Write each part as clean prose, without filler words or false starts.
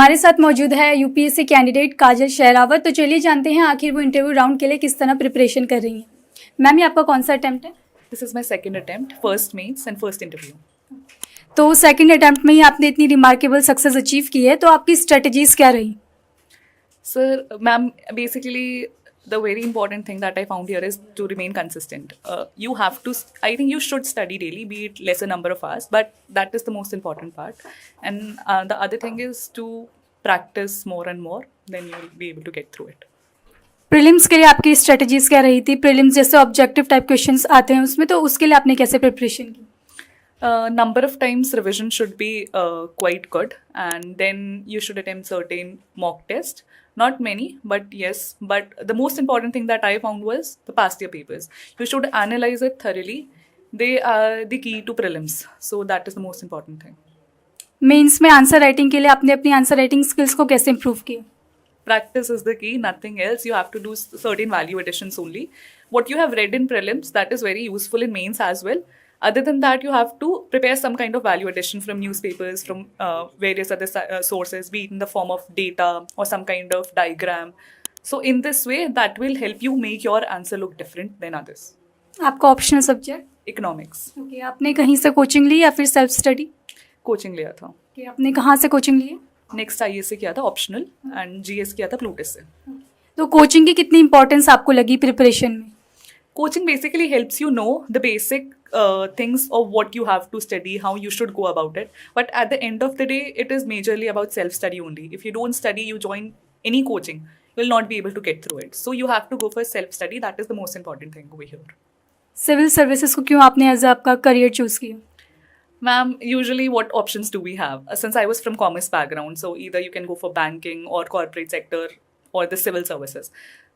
हमारे साथ मौजूद है यूपीएससी कैंडिडेट काजल शेरावत। तो चलिए जानते हैं आखिर वो इंटरव्यू राउंड के लिए किस तरह प्रिपरेशन कर रही हैं। मैम, ये आपका कौन सा अटैम्प्ट है? This is my second attempt, first mains and first interview. तो सेकंड अटैम्प्ट में ही आपने इतनी रिमार्केबल सक्सेस अचीव की है, तो आपकी स्ट्रेटजीज क्या रही? Sir, ma'am, basically the very important thing that I found here is to remain consistent. You have to, I think you should study daily, be it lesser number of hours, but that is the most important part. And the other thing is to practice more and more, then you will be able to get through it. Prelims के लिए आपकी strategies क्या रही थी? Prelims जैसे objective type questions आते हैं उसमें, तो उसके लिए आपने कैसे प्रिपरेशन की? Number of times revision should be quite good, and then you should attempt certain mock test. Not many, but yes. But the most important thing that I found was the past year papers. You should analyze it thoroughly. They are the key to prelims. So that is the most important thing. Mains में answer writing के लिए आपने अपनी answer writing skills को कैसे improve किया? Practice is the key, nothing else. You have to do certain value additions only. What you have read in prelims, that is very useful in mains as well. Other than that, you have to prepare some kind of value addition from newspapers, from various other sources, be it in the form of data or some kind of diagram. So in this way, that will help you make your answer look different than others. आपका optional subject? Economics. Okay, आपने कहीं से coaching ली या फिर self study? Coaching लिया था. Okay, आपने कहाँ से कोचिंग ली? नेक्स्ट IAS से किया था ऑप्शनल, एंड GS किया था प्लूटस से. तो कोचिंग की कितनी इंपॉर्टेंस आपको लगी प्रिपरेशन में? Coaching basically helps you know the basic things of what you have to study, how you should go about it. But at the end of the day, it is majorly about self-study only. If you don't study, you join any coaching, you will not be able to get through it. So you have to go for self-study. That is the most important thing over here. Civil services को क्यों आपने as आपका career choose किया? Ma'am, usually what options do we have? Since I was from commerce background, so either you can go for banking or corporate sector or the civil services.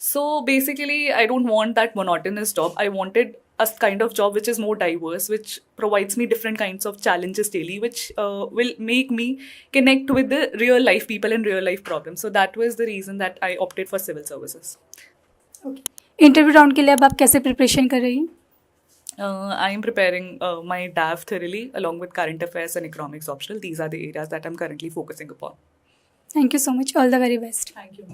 So basically, I don't want that monotonous job. I wanted a kind of job which is more diverse, which provides me different kinds of challenges daily, which will make me connect with the real life people and real life problems. So that was the reason that I opted for civil services. Interview round के लिए अब आप कैसे preparation कर रही हैं? I am preparing my DAV thoroughly along with current affairs and economics optional. These are the areas that I'm currently focusing upon. Thank you so much, all the very best. Thank you.